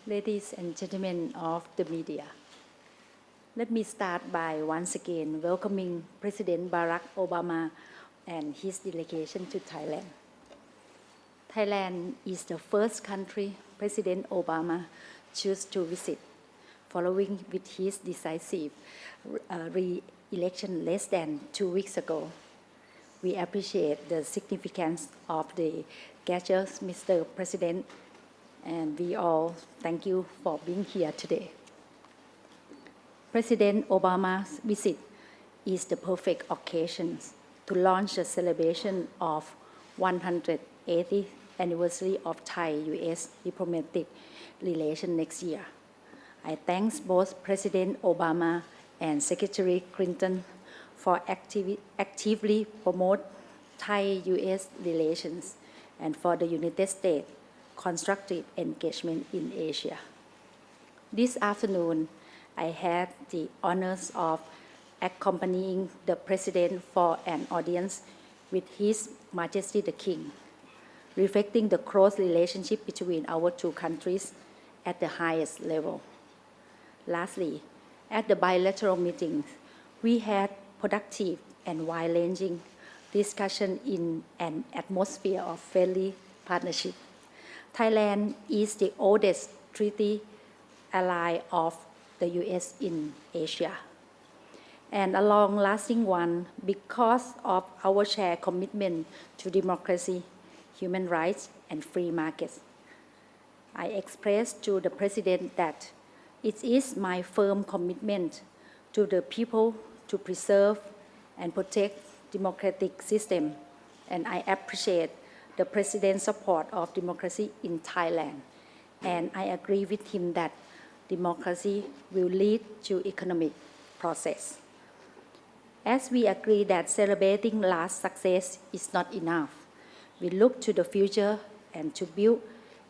Ladies and gentlemen of the media, let me start by once again welcoming President Barack Obama and his delegation to Thailand. Thailand is the first country President Obama chose to visit, following with his decisive re-election less than 2 weeks ago. We appreciate the significance of the gestures, Mr. President, and we all thank you for being here today. President Obama's visit is the perfect occasion to launch a celebration of 180th anniversary of Thai-US diplomatic relations next year. I thank both President Obama and Secretary Clinton for actively promote Thai-US relations and for the United States' constructive engagement in Asia. This afternoon, I had the honors of accompanying the President for an audience with His Majesty the King, reflecting the close relationship between our two countries at the highest level. Lastly, at the bilateral meetings, we had productive and wide-ranging discussion in an atmosphere of friendly partnership. Thailand is the oldest treaty ally of the U.S. in Asia, and a long-lasting one because of our shared commitment to democracy, human rights, and free markets. I expressed to the President that it is my firm commitment to the people to preserve and protect democratic system, and I appreciate the President's support of democracy in Thailand, and I agree with him that democracy will lead to economic process. As we agree that celebrating last success is not enough, we look to the future and to build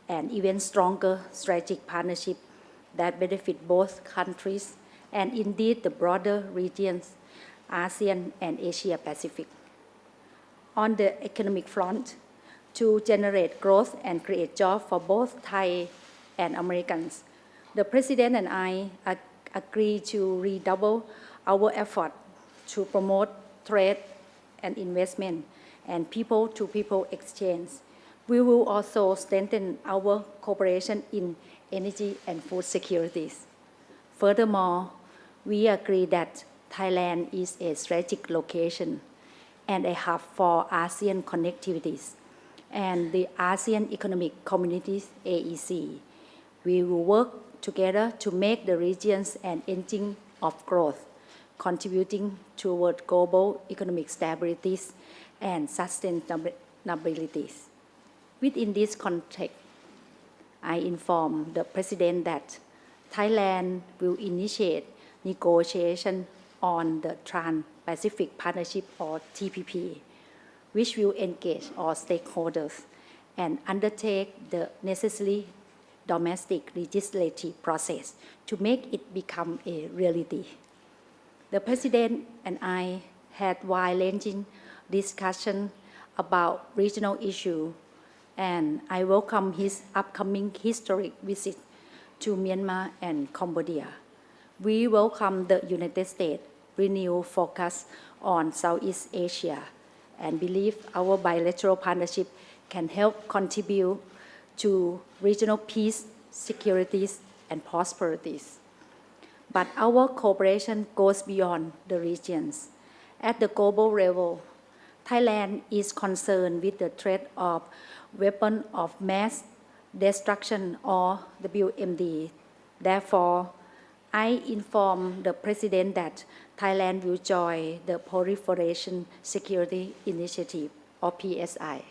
an even stronger strategic partnership that benefit both countries and indeed the broader regions, ASEAN and Asia Pacific. On the economic front, to generate growth and create jobs for both Thai and Americans, the President and I agree to redouble our effort to promote trade and investment and people-to-people exchange. We will also strengthen our cooperation in energy and food securities. Furthermore, we agree that Thailand is a strategic location and a hub for ASEAN connectivities and the ASEAN Economic Communities AEC. We will work together to make the regions an engine of growth, contributing toward global economic stabilities and sustainability. Within this context, I inform the President that Thailand will initiate negotiation on the Trans-Pacific Partnership or TPP, which will engage all stakeholders and undertake the necessary domestic legislative process to make it become a reality. The President and I had wide-ranging discussion about regional issues, and I welcome his upcoming historic visit to Myanmar and Cambodia. We welcome the United States' renewed focus on Southeast Asia and believe our bilateral partnership can help contribute to regional peace, security, and prosperity. But our cooperation goes beyond the regions. At the global level, Thailand is concerned with the threat of weapons of mass destruction or WMD. Therefore, I inform the President that Thailand will join the Proliferation Security Initiative or PSI.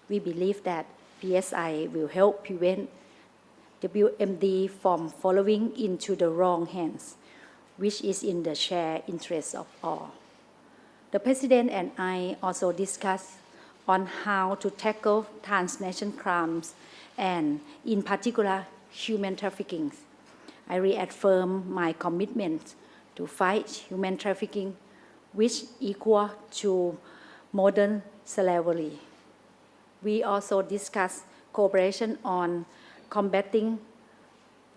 We believe that PSI will help prevent WMD from falling into the wrong hands, which is in the shared interest of all. The President and I also discussed on how to tackle transnational crimes and, in particular, human trafficking. I reaffirm my commitment to fight human trafficking, which equal to modern slavery. We also discussed cooperation on combating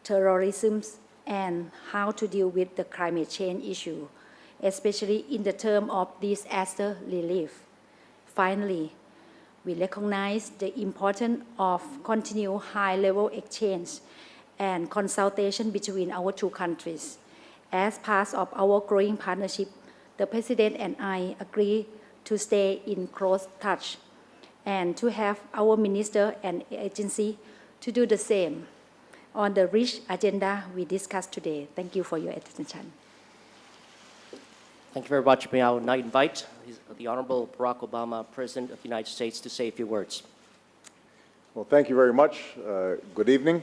terrorism, and how to deal with the climate change issue, especially in the term of disaster relief. Finally, we recognize the importance of continued high-level exchange and consultation between our two countries. As part of our growing partnership, the President and I agree to stay in close touch and to have our minister and agency to do the same on the rich agenda we discussed today. Thank you for your attention. Thank you very much. May I now invite the Honorable Barack Obama, President of the United States, to say a few words. Well, thank you very much. Good evening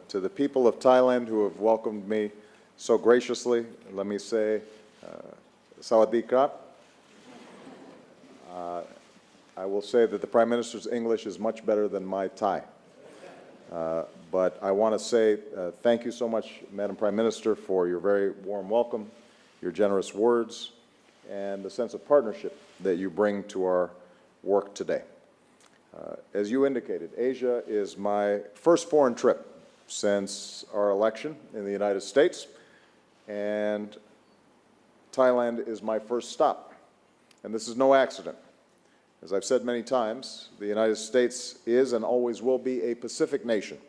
to the people of Thailand who have welcomed me so graciously. Let me say, Sawadee Krap. I will say that the Prime Minister's English is much better than my Thai. But I want to say thank you so much, Madam Prime Minister, for your very warm welcome, your generous words, and the sense of partnership that you bring to our work today. As you indicated, Asia is my first foreign trip since our election in the United States, and Thailand is my first stop. And this is no accident. As I've said many times, the United States is and always will be a Pacific nation.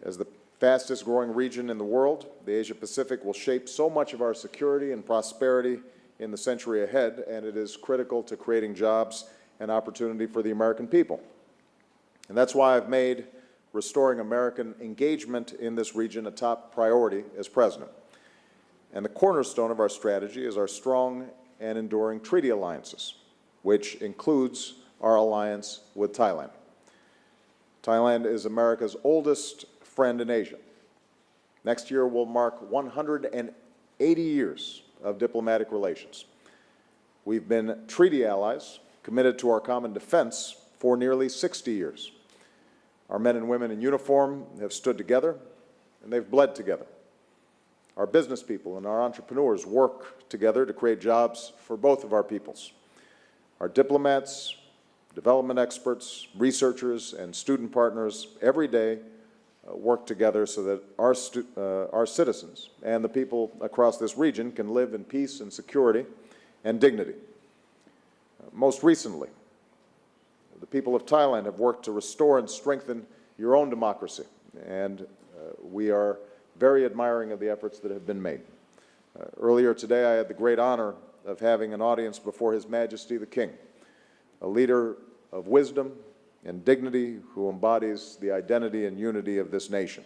As the fastest growing region in the world, the Asia-Pacific will shape so much of our security and prosperity in the century ahead, and it is critical to creating jobs and opportunity for the American people. And that's why I've made restoring American engagement in this region a top priority as president. And the cornerstone of our strategy is our strong and enduring treaty alliances, which includes our alliance with Thailand. Thailand is America's oldest friend in Asia. Next year will mark 180 years of diplomatic relations. We've been treaty allies committed to our common defense for nearly 60 years. Our men and women in uniform have stood together, and they've bled together. Our business people and our entrepreneurs work together to create jobs for both of our peoples. Our diplomats, development experts, researchers, and student partners every day work together so that our citizens and the people across this region can live in peace and security and dignity. Most recently, the people of Thailand have worked to restore and strengthen your own democracy, and we are very admiring of the efforts that have been made. Earlier today, I had the great honor of having an audience before His Majesty the King, a leader of wisdom and dignity who embodies the identity and unity of this nation.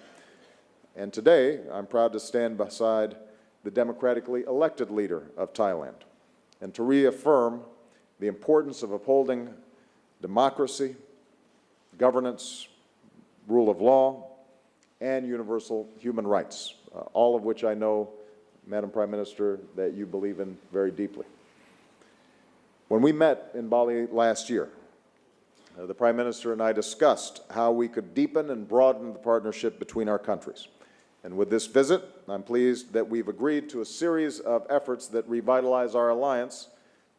And today, I'm proud to stand beside the democratically elected leader of Thailand and to reaffirm the importance of upholding democracy, governance, rule of law, and universal human rights, all of which I know, Madam Prime Minister, that you believe in very deeply. When we met in Bali last year, the Prime Minister and I discussed how we could deepen and broaden the partnership between our countries. And with this visit, I'm pleased that we've agreed to a series of efforts that revitalize our alliance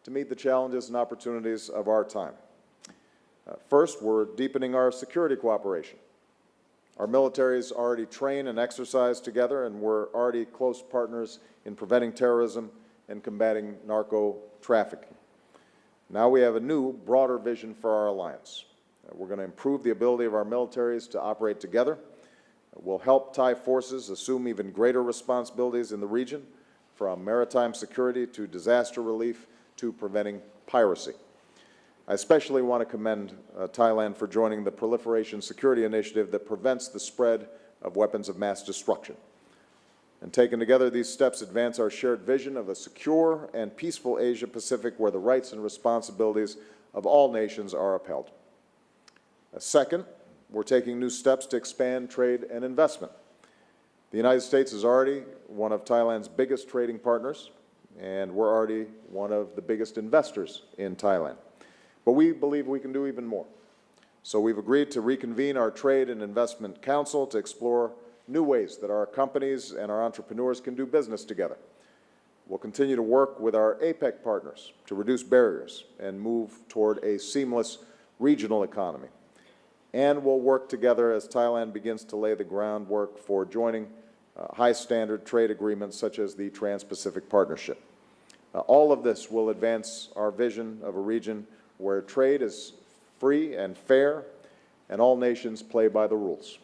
to meet the challenges and opportunities of our time. First, we're deepening our security cooperation. Our militaries already train and exercise together, and we're already close partners in preventing terrorism and combating narco-trafficking. Now we have a new, broader vision for our alliance. We're going to improve the ability of our militaries to operate together. We'll help Thai forces assume even greater responsibilities in the region, from maritime security to disaster relief to preventing piracy. I especially want to commend Thailand for joining the Proliferation Security Initiative that prevents the spread of weapons of mass destruction. And taken together, these steps advance our shared vision of a secure and peaceful Asia-Pacific where the rights and responsibilities of all nations are upheld. Second, we're taking new steps to expand trade and investment. The United States is already one of Thailand's biggest trading partners, and we're already one of the biggest investors in Thailand. But we believe we can do even more. So we've agreed to reconvene our Trade and Investment Council to explore new ways that our companies and our entrepreneurs can do business together. We'll continue to work with our APEC partners to reduce barriers and move toward a seamless regional economy. and will work together as Thailand begins to lay the groundwork for joining high-standard trade agreements such as the Trans-Pacific Partnership. All of this will advance our vision of a region where trade is free and fair, and all nations play by the rules.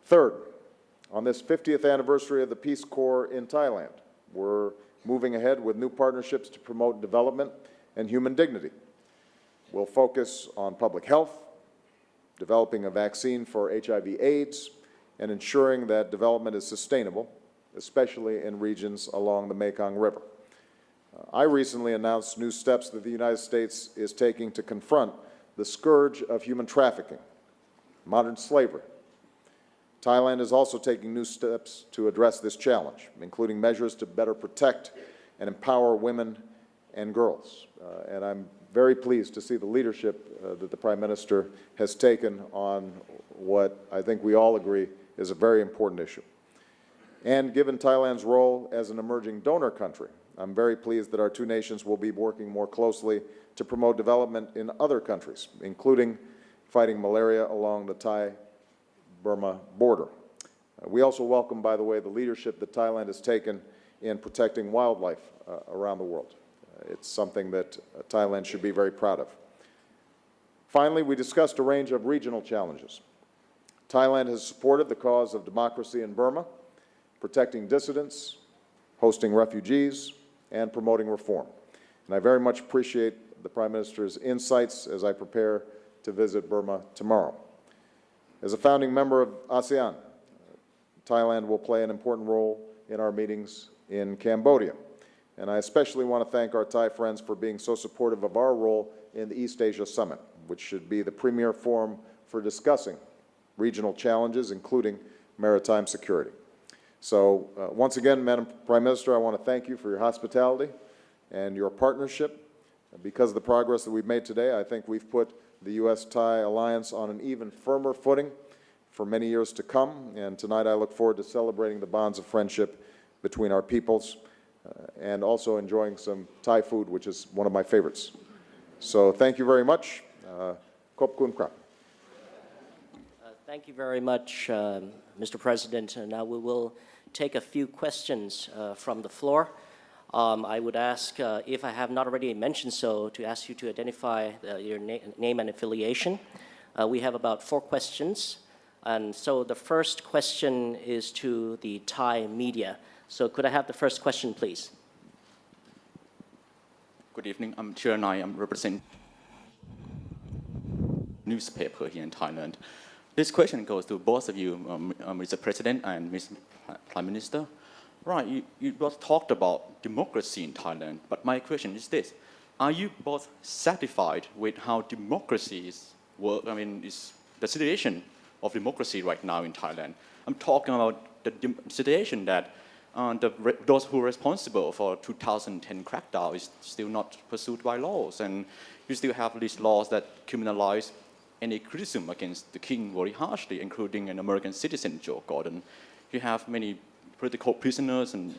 Third, on this 50th anniversary of the Peace Corps in Thailand, we're moving ahead with new partnerships to promote development and human dignity. We'll focus on public health, developing a vaccine for HIV/AIDS, and ensuring that development is sustainable, especially in regions along the Mekong River. I recently announced new steps that the United States is taking to confront the scourge of human trafficking, modern slavery. Thailand is also taking new steps to address this challenge, including measures to better protect and empower women and girls. And I'm very pleased to see the leadership that the Prime Minister has taken on what I think we all agree is a very important issue. And given Thailand's role as an emerging donor country, I'm very pleased that our two nations will be working more closely to promote development in other countries, including fighting malaria along the Thai-Burma border. We also welcome, by the way, the leadership that Thailand has taken in protecting wildlife around the world. It's something that Thailand should be very proud of. Finally, we discussed a range of regional challenges. Thailand has supported the cause of democracy in Burma, protecting dissidents, hosting refugees, and promoting reform. And I very much appreciate the Prime Minister's insights as I prepare to visit Burma tomorrow. As a founding member of ASEAN, Thailand will play an important role in our meetings in Cambodia. And I especially want to thank our Thai friends for being so supportive of our role in the East Asia Summit, which should be the premier forum for discussing regional challenges, including maritime security. So once again, Madam Prime Minister, I want to thank you for your hospitality and your partnership. Because of the progress that we've made today, I think we've put the U.S.-Thai alliance on an even firmer footing for many years to come. And tonight I look forward to celebrating the bonds of friendship between our peoples and also enjoying some Thai food, which is one of my favorites. So thank you very much. Khop kun krap. Thank you very much, Mr. President. Now we will take a few questions from the floor. I would ask, if I have not already mentioned so, to ask you to identify your name and affiliation. We have about 4 questions. And so the first question is to the Thai media. So could I have the first question, please? Good evening. I'm Chiranai. I'm representing newspaper here in Thailand. This question goes to both of you, Mr. President and Mr. Prime Minister. Right, you both talked about democracy in Thailand, but my question is this. Are you both satisfied with how democracies work? I mean, is the situation of democracy right now in Thailand? I'm talking about the situation that those who are responsible for 2010 crackdown is still not pursued by laws, and you still have these laws that criminalize any criticism against the king very harshly, including an American citizen, Joe Gordon. You have many political prisoners and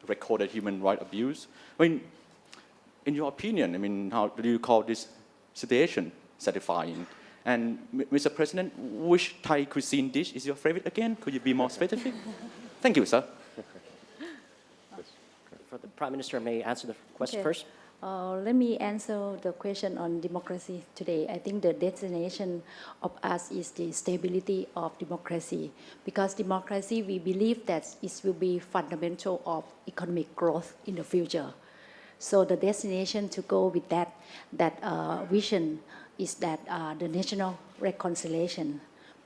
recorded human rights abuse. I mean, in your opinion, I mean, how do you call this situation satisfying? And Mr. President, which Thai cuisine dish is your favorite again? Could you be more specific? Thank you, sir. For the Prime Minister, may answer the question first. Let me answer the question on democracy today. I think the destination of us is the stability of democracy. Because democracy, we believe that it will be fundamental of economic growth in the future. So the destination to go with that vision is that the national reconciliation.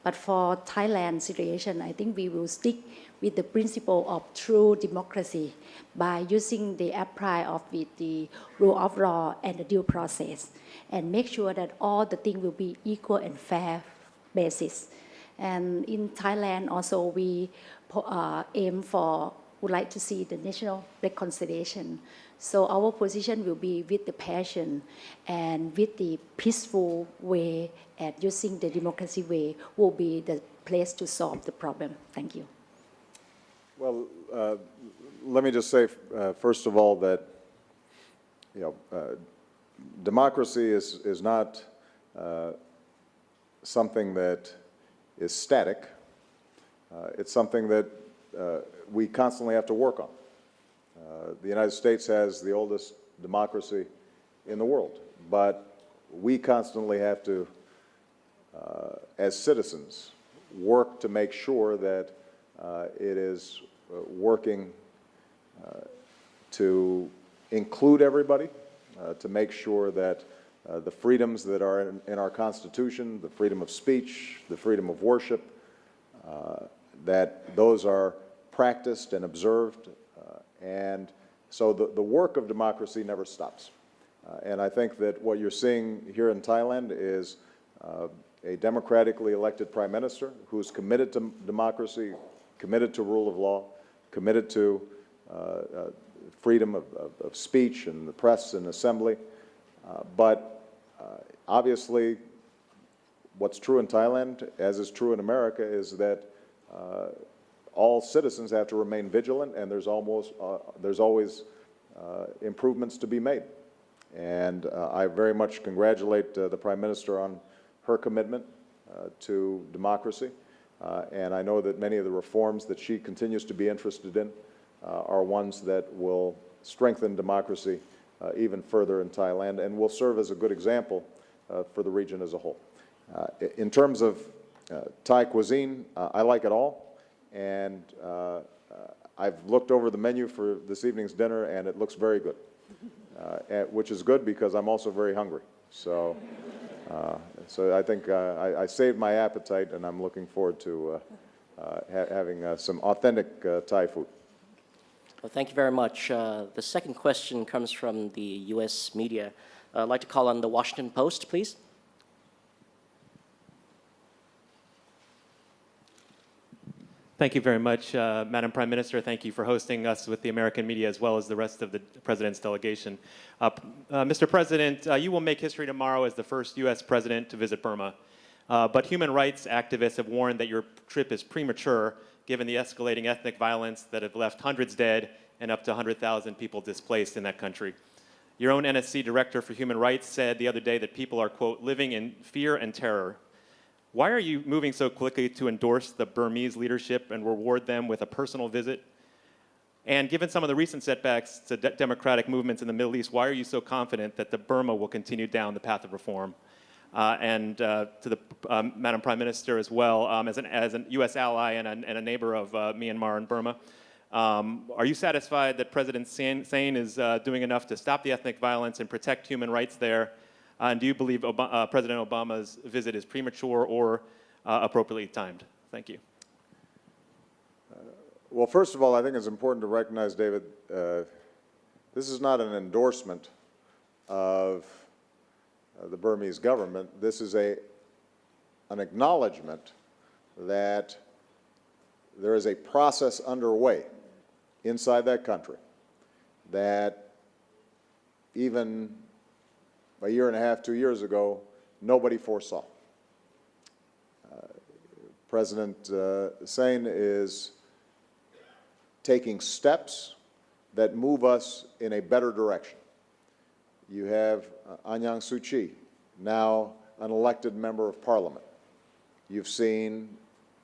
But for Thailand situation, I think we will stick with the principle of true democracy by using the apply of the rule of law and the due process, and make sure that all the things will be equal and fair basis. And in Thailand also we would like to see the national reconciliation. So our position will be with the passion and with the peaceful way, and using the democracy way will be the place to solve the problem. Thank you. Well, let me just say, first of all, that democracy is not something that is static. It's something that we constantly have to work on. The United States has the oldest democracy in the world, but we constantly have to, as citizens, work to make sure that it is working to include everybody, to make sure that the freedoms that are in our Constitution, the freedom of speech, the freedom of worship, that those are practiced and observed. And so the work of democracy never stops. And I think that what you're seeing here in Thailand is a democratically elected prime minister who's committed to democracy, committed to rule of law, committed to freedom of speech and the press and assembly. But obviously, what's true in Thailand, as is true in America, is that all citizens have to remain vigilant, and there's always improvements to be made. And I very much congratulate the Prime Minister on her commitment to democracy. And I know that many of the reforms that she continues to be interested in are ones that will strengthen democracy even further in Thailand and will serve as a good example for the region as a whole. In terms of Thai cuisine, I like it all. And I've looked over the menu for this evening's dinner, and it looks very good, which is good because I'm also very hungry. So, so I think I saved my appetite, and I'm looking forward to having some authentic Thai food. Well, thank you very much. The second question comes from the U.S. media. I'd like to call on the Washington Post, please. Thank you very much, Madam Prime Minister. Thank you for hosting us with the American media as well as the rest of the President's delegation. Mr. President, you will make history tomorrow as the first U.S. President to visit Burma. But human rights activists have warned that your trip is premature given the escalating ethnic violence that have left hundreds dead and up to 100,000 people displaced in that country. Your own NSC Director for Human Rights said the other day that people are, quote, living in fear and terror. Why are you moving so quickly to endorse the Burmese leadership and reward them with a personal visit? And given some of the recent setbacks to democratic movements in the Middle East, why are you so confident that the Burma will continue down the path of reform? And to the Madam Prime Minister as well, as a U.S. ally and a neighbor of Myanmar and Burma, are you satisfied that President Sein is doing enough to stop the ethnic violence and protect human rights there? And do you believe President Obama's visit is premature or appropriately timed? Thank you. Well, first of all, I think it's important to recognize, David, this is not an endorsement of the Burmese government. This is an acknowledgement that there is a process underway inside that country that even a year and a half, 2 years ago, nobody foresaw. President Sein is taking steps that move us in a better direction. You have Aung San Suu Kyi, now an elected member of parliament. You've seen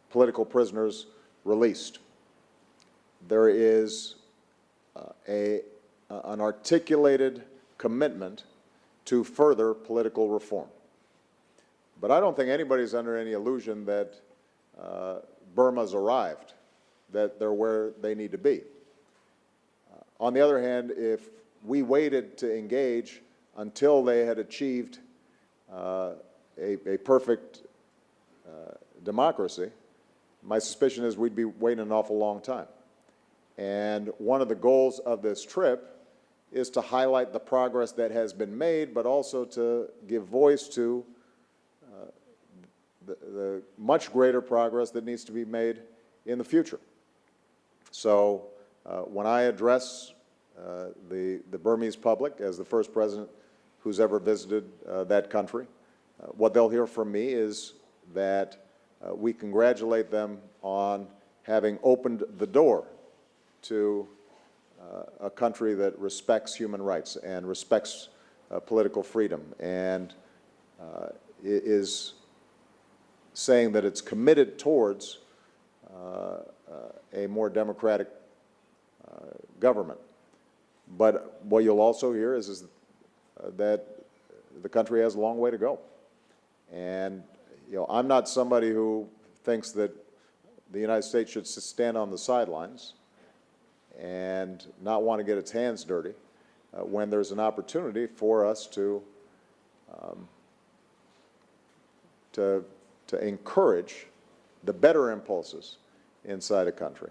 political prisoners released. There is an articulated commitment to further political reform. But I don't think anybody's under any illusion that Burma's arrived, that they're where they need to be. On the other hand, if we waited to engage until they had achieved a perfect democracy, my suspicion is we'd be waiting an awful long time. And one of the goals of this trip is to highlight the progress that has been made, but also to give voice to the much greater progress that needs to be made in the future. So when I address the Burmese public as the first president who's ever visited that country, what they'll hear from me is that we congratulate them on having opened the door to a country that respects human rights and respects political freedom and is saying that it's committed towards a more democratic government. But what you'll also hear is that the country has a long way to go. And I'm not somebody who thinks that the United States should stand on the sidelines and not want to get its hands dirty when there's an opportunity for us to encourage the better impulses inside a country.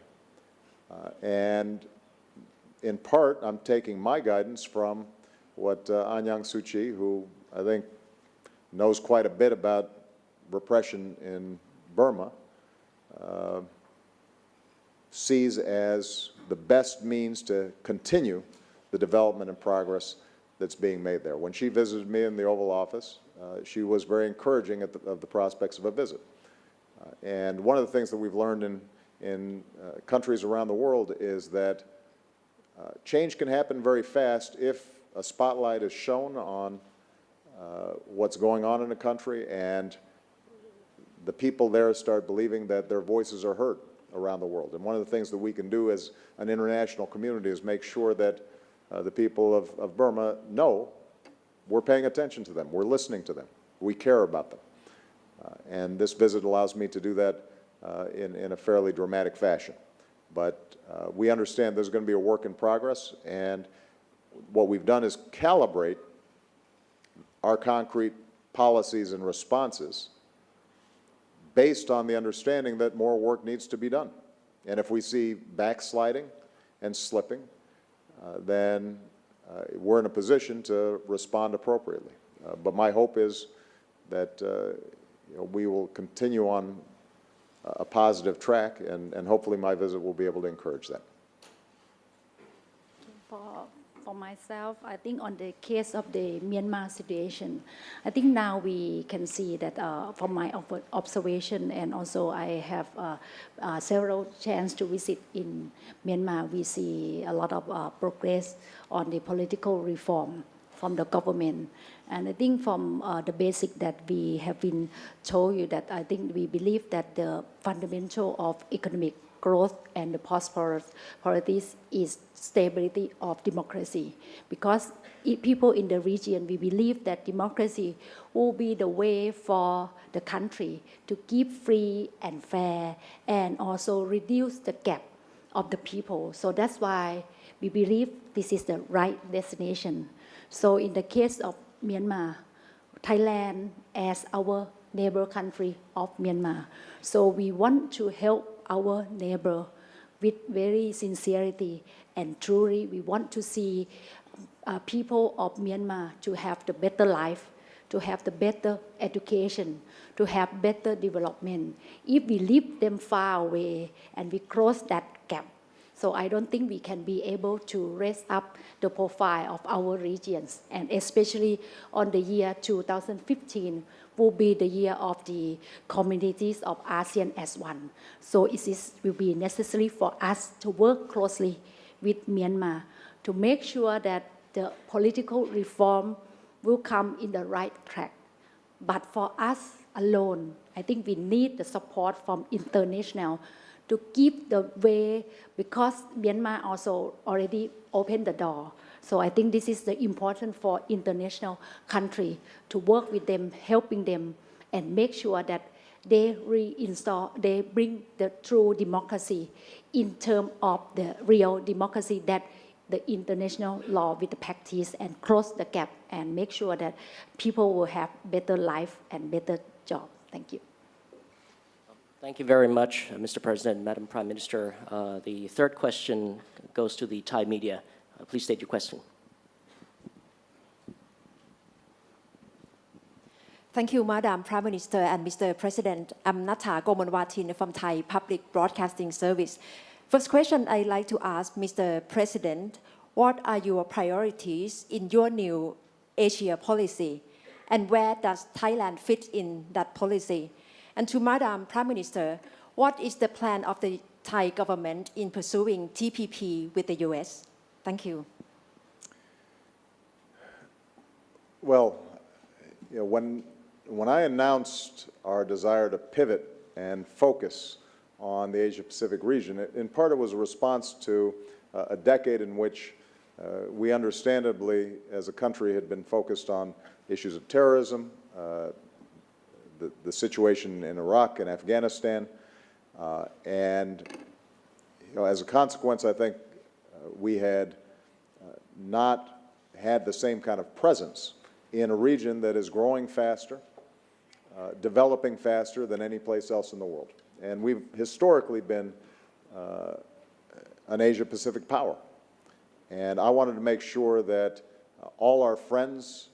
And in part, I'm taking my guidance from what Aung San Suu Kyi, who I think knows quite a bit about repression in Burma, sees as the best means to continue the development and progress that's being made there. When she visited me in the Oval Office, she was very encouraging of the prospects of a visit. And one of the things that we've learned in countries around the world is that change can happen very fast if a spotlight is shown on what's going on in a country and the people there start believing that their voices are heard around the world. And one of the things that we can do as an international community is make sure that the people of Burma know we're paying attention to them, we're listening to them, we care about them. And this visit allows me to do that in a fairly dramatic fashion. But we understand there's going to be a work in progress, and what we've done is calibrate our concrete policies and responses based on the understanding that more work needs to be done. And if we see backsliding and slipping, then we're in a position to respond appropriately. But my hope is that we will continue on a positive track, and hopefully my visit will be able to encourage that. For myself, I think on the case of the Myanmar situation, I think now we can see that from my observation, and also I have several chances to visit in Myanmar, we see a lot of progress on the political reform from the government. And I think from the basic that we have been told you that I think we believe that the fundamental of economic growth and the prosperities is stability of democracy. Because people in the region, we believe that democracy will be the way for the country to keep free and fair and also reduce the gap of the people. So that's why we believe this is the right destination. So in the case of Myanmar, Thailand as our neighbor country of Myanmar, so we want to help our neighbor with very sincerity, and truly we want to see people of Myanmar to have the better life, to have the better education, to have better development. If we leave them far away and we close that gap, so I don't think we can be able to raise up the profile of our regions, and especially on the year 2015 will be the year of the communities of ASEAN as one. So it will be necessary for us to work closely with Myanmar to make sure that the political reform will come in the right track. But for us alone, I think we need the support from international to keep the way, because Myanmar also already opened the door. So I think this is the important for international country to work with them, helping them, and make sure that they bring the true democracy in terms of the real democracy that the international law with the practice, and close the gap and make sure that people will have better life and better job. Thank you. Thank you very much, Mr. President, Madam Prime Minister. The third question goes to the Thai media. Please state your question. Thank you, Madam Prime Minister and Mr. President. I'm Natha Gomonwatin from Thai Public Broadcasting Service. First question I'd like to ask Mr. President, what are your priorities in your new Asia policy, and where does Thailand fit in that policy? And to Madam Prime Minister, what is the plan of the Thai government in pursuing TPP with the US? Thank you. Well, when when I announced our desire to pivot and focus on the Asia-Pacific region, in part it was a response to a decade in which we understandably, as a country, had been focused on issues of terrorism, the situation in Iraq and Afghanistan, and as a consequence, I think we had not had the same kind of presence in a region that is growing faster, developing faster than any place else in the world. And we've historically been an Asia-Pacific power. And I wanted to make sure that all our friends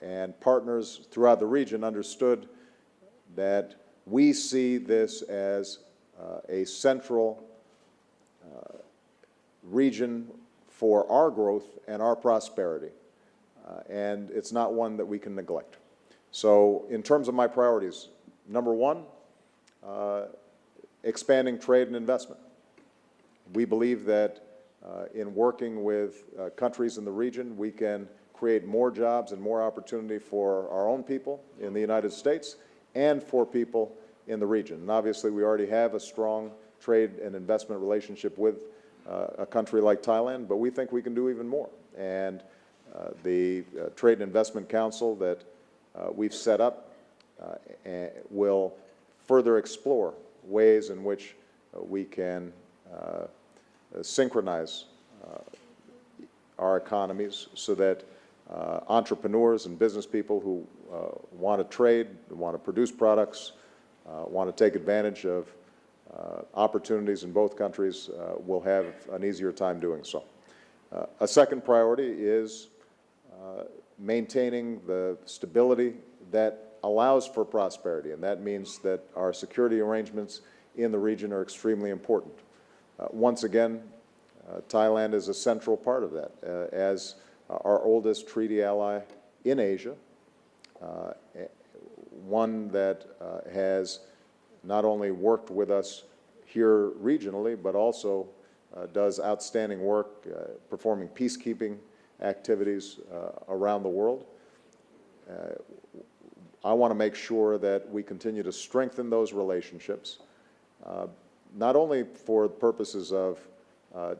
and partners throughout the region understood that we see this as a central region for our growth and our prosperity. And it's not one that we can neglect. So in terms of my priorities, number one, expanding trade and investment. We believe that in working with countries in the region, we can create more jobs and more opportunity for our own people in the United States and for people in the region. And obviously, we already have a strong trade and investment relationship with a country like Thailand, but we think we can do even more. And the Trade and Investment Council that we've set up will further explore ways in which we can synchronize our economies so that entrepreneurs and business people who want to trade, want to produce products, want to take advantage of opportunities in both countries will have an easier time doing so. A second priority is maintaining the stability that allows for prosperity, and that means that our security arrangements in the region are extremely important. Once again, Thailand is a central part of that. As our oldest treaty ally in Asia, one that has not only worked with us here regionally, but also does outstanding work performing peacekeeping activities around the world. I want to make sure that we continue to strengthen those relationships, not only for purposes of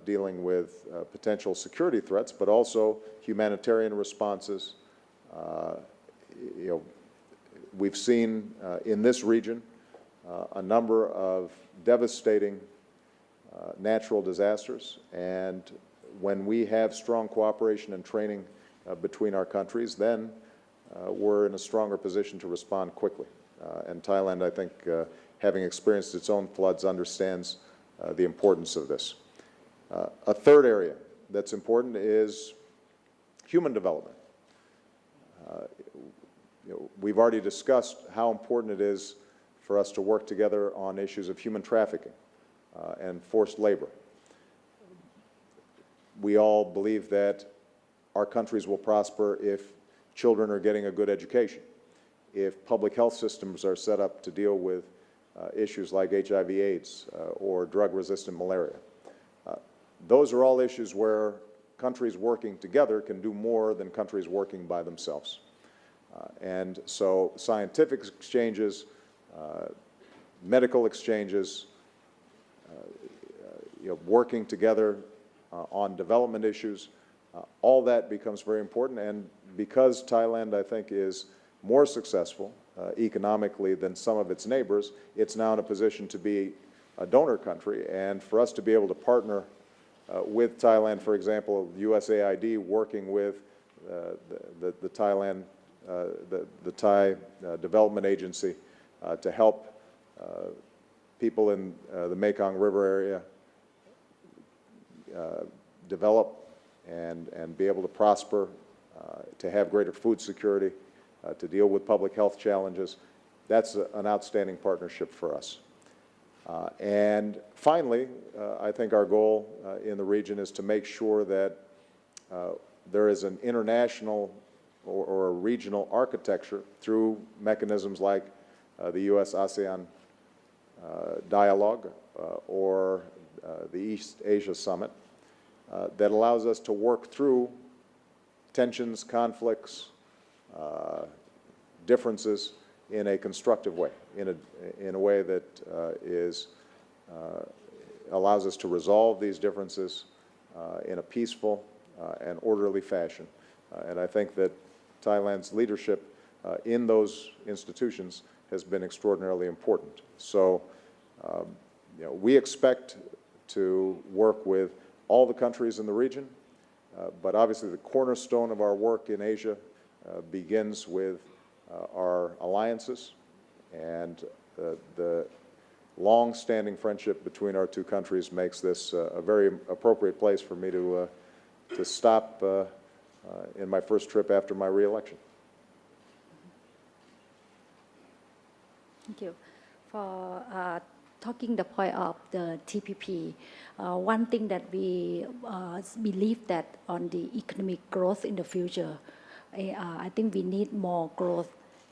dealing with potential security threats, but also humanitarian responses. We've seen in this region a number of devastating natural disasters, and when we have strong cooperation and training between our countries, then we're in a stronger position to respond quickly. And Thailand, I think, having experienced its own floods, understands the importance of this. A third area that's important is human development. We've already discussed how important it is for us to work together on issues of human trafficking and forced labor. We all believe that our countries will prosper if children are getting a good education, if public health systems are set up to deal with issues like HIV/AIDS or drug-resistant malaria. Those are all issues where countries working together can do more than countries working by themselves. And so scientific exchanges, medical exchanges, working together on development issues, all that becomes very important. And because Thailand, I think, is more successful economically than some of its neighbors, it's now in a position to be a donor country. And for us to be able to partner with Thailand, for example, USAID working with the Thailand, the Thai Development Agency to help people in the Mekong River area develop and be able to prosper, to have greater food security, to deal with public health challenges. That's an outstanding partnership for us. And finally, I think our goal in the region is to make sure that there is an international or a regional architecture through mechanisms like the U.S.-ASEAN dialogue or the East Asia Summit that allows us to work through tensions, conflicts, differences in a constructive way, in a way that allows us to resolve these differences in a peaceful and orderly fashion. And I think that Thailand's leadership in those institutions has been extraordinarily important. So, we expect to work with all the countries in the region, but obviously the cornerstone of our work in Asia begins with our alliances, and the long-standing friendship between our two countries makes this a very appropriate place for me to stop in my first trip after my re-election. Thank you. For talking the point of the TPP, one thing that we believe that on the economic growth in the future, I think we need more growth,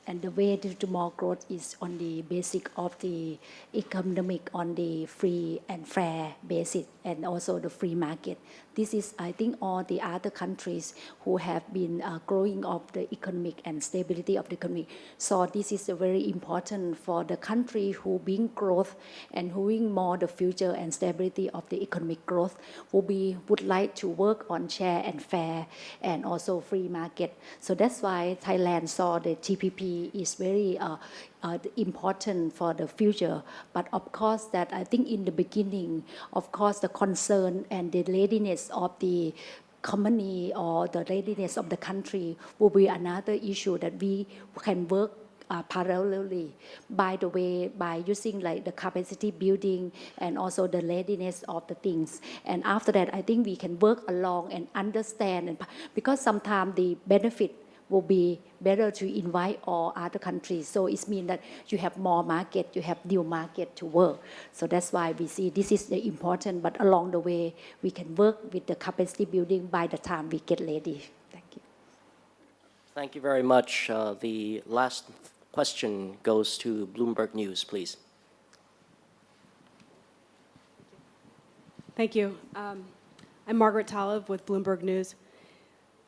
and the way to more growth is on the basic of the economic, on the free and fair basis, and also the free market. This is, I think, all the other countries who have been growing of the economic and stability of the economy. So this is very important for the country who bring growth and who bring more the future and stability of the economic growth, would like to work on share and fair and also free market. So that's why Thailand saw the TPP is very important for the future. But of course that I think in the beginning, of course the concern and the readiness of the company or the readiness of the country will be another issue that we can work parallelly, by the way, by using like the capacity building and also the readiness of the things. And after that, I think we can work along and understand, because sometimes the benefit will be better to invite all other countries. So it means that you have more market, you have new market to work. So that's why we see this is the important, but along the way, we can work with the capacity building by the time we get ready. Thank you. Thank you very much. The last question goes to Bloomberg News, please. Thank you. I'm Margaret Talib with Bloomberg News.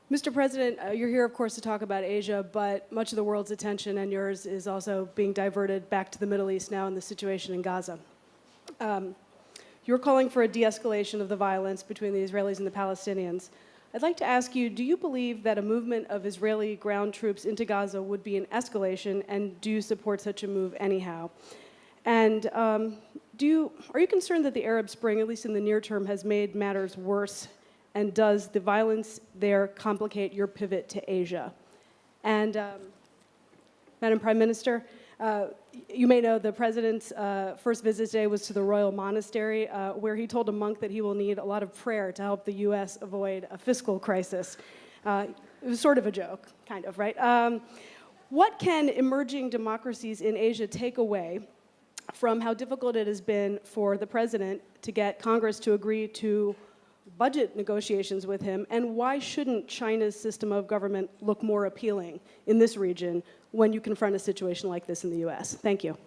Mr. President, you're here, of course, to talk about Asia, but much of the world's attention and yours is also being diverted back to the Middle East now in the situation in Gaza. You're calling for a de-escalation of the violence between the Israelis and the Palestinians. I'd like to ask you, do you believe that a movement of Israeli ground troops into Gaza would be an escalation, and do you support such a move anyhow? And are you concerned that the Arab Spring, at least in the near term, has made matters worse? And does the violence there complicate your pivot to Asia? And Madam Prime Minister, you may know the President's first visit today was to the Royal Monastery, where he told a monk that he will need a lot of prayer to help the U.S. avoid a fiscal crisis. It was sort of a joke, kind of, right? What can emerging democracies in Asia take away from how difficult it has been for the President to get Congress to agree to budget negotiations with him, and why shouldn't China's system of government look more appealing in this region when you confront a situation like this in the U.S.? Thank you.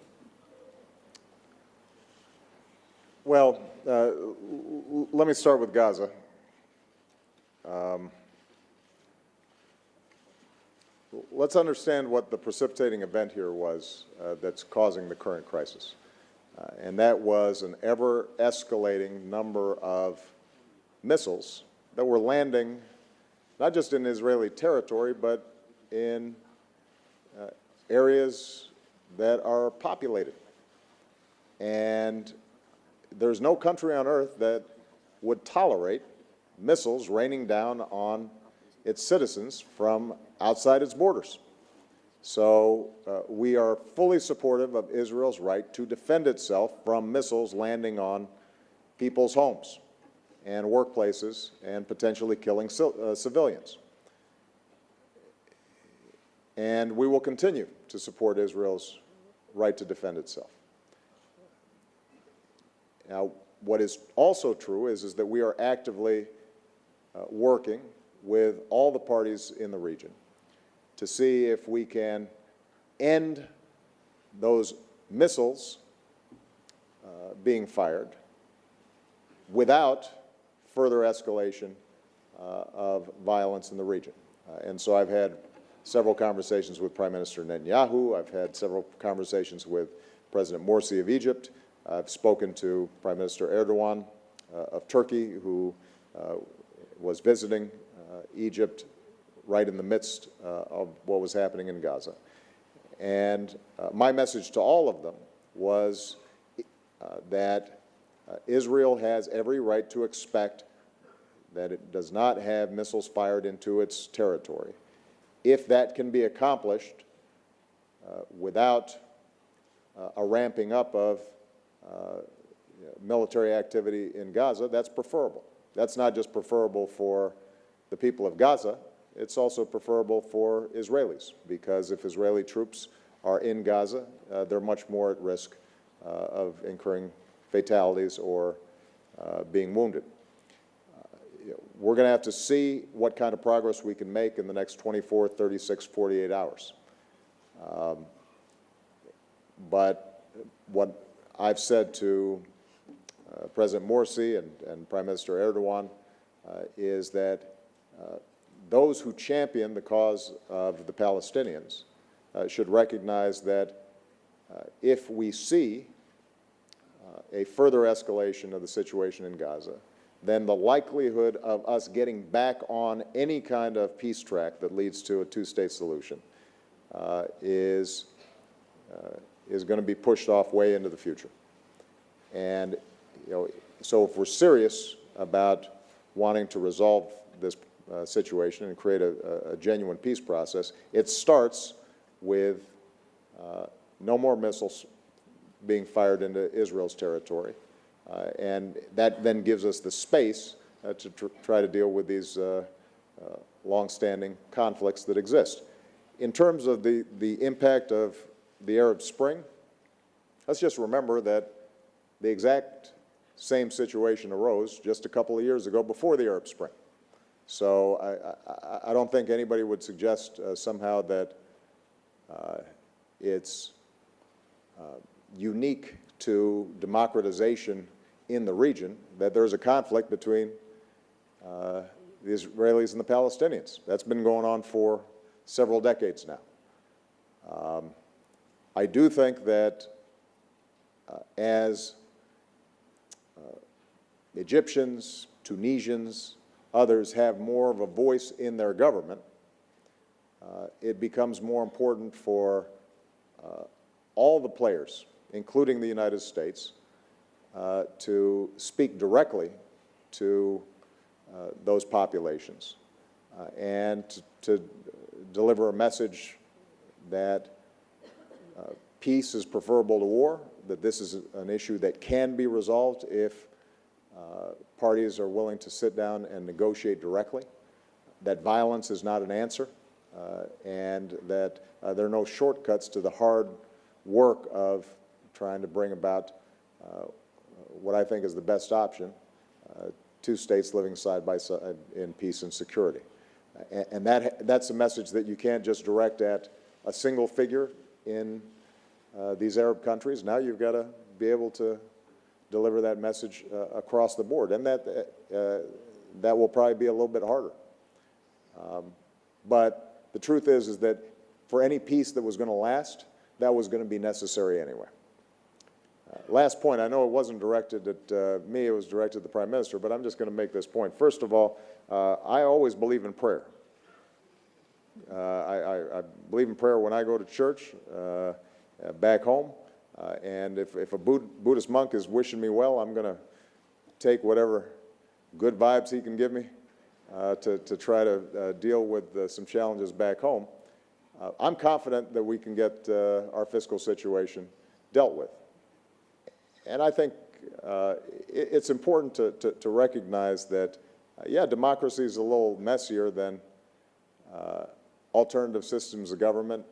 Well, let me start with Gaza. Let's understand what the precipitating event here was that's causing the current crisis. And that was an ever-escalating number of missiles that were landing not just in Israeli territory, but in areas that are populated. And there's no country on earth that would tolerate missiles raining down on its citizens from outside its borders. So we are fully supportive of Israel's right to defend itself from missiles landing on people's homes and workplaces and potentially killing civilians. And we will continue to support Israel's right to defend itself. Now, what is also true is that we are actively working with all the parties in the region to see if we can end those missiles being fired without further escalation of violence in the region. And so I've had several conversations with Prime Minister Netanyahu. I've had several conversations with President Morsi of Egypt. I've spoken to Prime Minister Erdogan of Turkey, who was visiting Egypt right in the midst of what was happening in Gaza. And my message to all of them was that Israel has every right to expect that it does not have missiles fired into its territory. If that can be accomplished without a ramping up of military activity in Gaza, that's preferable. That's not just preferable for the people of Gaza, it's also preferable for Israelis, because if Israeli troops are in Gaza, they're much more at risk of incurring fatalities or being wounded. We're going to have to see what kind of progress we can make in the next 24, 36, 48 hours. But what I've said to President Morsi and Prime Minister Erdogan is that those who champion the cause of the Palestinians should recognize that if we see a further escalation of the situation in Gaza, then the likelihood of us getting back on any kind of peace track that leads to a two-state solution is going to be pushed off way into the future. And so if we're serious about wanting to resolve this situation and create a genuine peace process, it starts with no more missiles being fired into Israel's territory. And that then gives us the space to try to deal with these long-standing conflicts that exist. In terms of the impact of the Arab Spring, let's just remember that the exact same situation arose just a couple of years ago before the Arab Spring. So I don't think anybody would suggest somehow that it's unique to democratization in the region, that there's a conflict between the Israelis and the Palestinians. That's been going on for several decades now. I do think that as Egyptians, Tunisians, others have more of a voice in their government, it becomes more important for all the players, including the United States, to speak directly to those populations and to deliver a message that peace is preferable to war, that this is an issue that can be resolved if parties are willing to sit down and negotiate directly, that violence is not an answer, and that there are no shortcuts to the hard work of trying to bring about what I think is the best option, two states living side by side in peace and security. And that's a message that you can't just direct at a single figure in these Arab countries. Now you've got to be able to deliver that message across the board, and that will probably be a little bit harder. But the truth is that for any peace that was going to last, that was going to be necessary anyway. Last point, I know it wasn't directed at me, it was directed at the Prime Minister, but I'm just going to make this point. First of all, I always believe in prayer. I believe in prayer when I go to church back home, and if a Buddhist monk is wishing me well, I'm going to take whatever good vibes he can give me to try to deal with some challenges back home. I'm confident that we can get our fiscal situation dealt with. And I think it's important to recognize that, yeah, democracy is a little messier than alternative systems of government,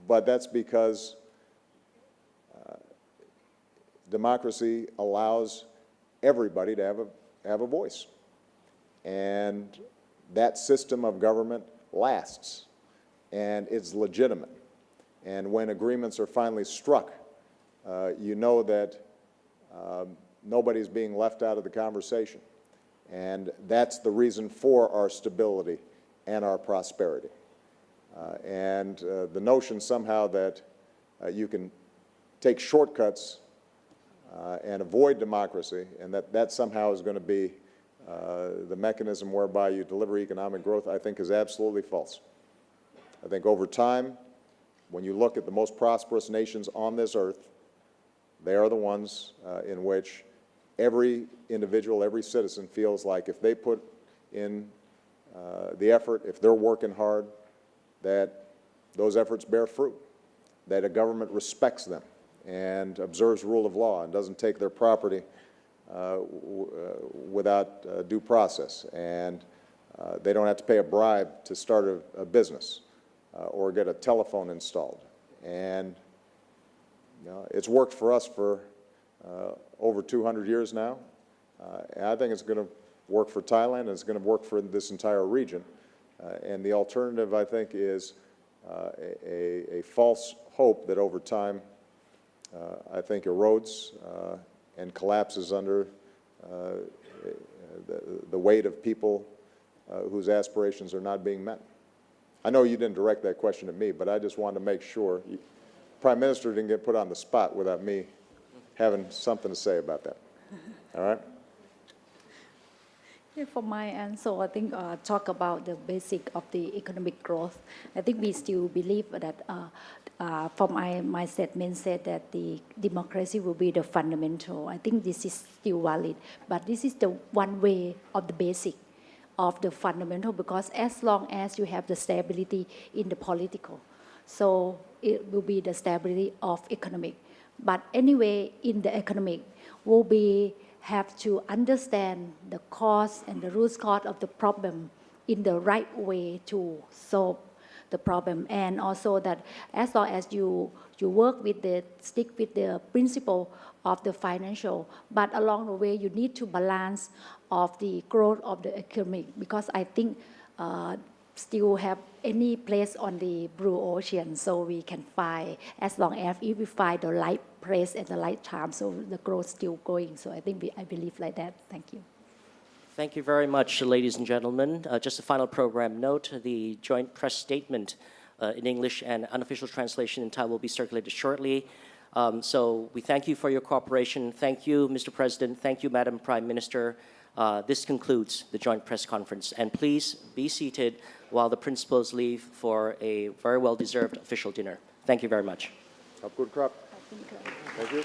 but that's because democracy allows everybody to have a voice. And that system of government lasts, and it's legitimate. And when agreements are finally struck, you know that nobody's being left out of the conversation. And that's the reason for our stability and our prosperity. The notion somehow that you can take shortcuts and avoid democracy, and that somehow is going to be the mechanism whereby you deliver economic growth, I think is absolutely false. I think over time, when you look at the most prosperous nations on this earth, they are the ones in which every individual, every citizen feels like if they put in the effort, if they're working hard, that those efforts bear fruit, that a government respects them and observes rule of law and doesn't take their property without due process, and they don't have to pay a bribe to start a business or get a telephone installed. And it's worked for us for over 200 years now, and I think it's going to work for Thailand, and it's going to work for this entire region. And the alternative, I think, is a false hope that over time, I think, erodes and collapses under the weight of people whose aspirations are not being met. I know you didn't direct that question at me, but I just wanted to make sure Prime Minister didn't get put on the spot without me having something to say about that. All right? Yeah, for my answer, I think talk about the basic of the economic growth. I think we still believe that for my statement said that the democracy will be the fundamental. I think this is still valid, but this is the one way of the basic of the fundamental, because as long as you have the stability in the political, so it will be the stability of economic. But anyway, in the economic, will be have to understand the cause and the root cause of the problem in the right way to solve the problem, and also that as long as you work with stick with the principle of the financial, but along the way you need to balance of the growth of the economic, because I think still have any place on the blue ocean, so we can find, as long as if we find the right place at the right time, so the growth still going. So I think I believe like that. Thank you. Thank you very much, ladies and gentlemen. Just a final program note, the joint press statement in English and unofficial translation in Thai will be circulated shortly. So we thank you for your cooperation. Thank you, Mr. President. Thank you, Madam Prime Minister. This concludes the joint press conference. And please be seated while the principals leave for a very well-deserved official dinner. Thank you very much. Thank you.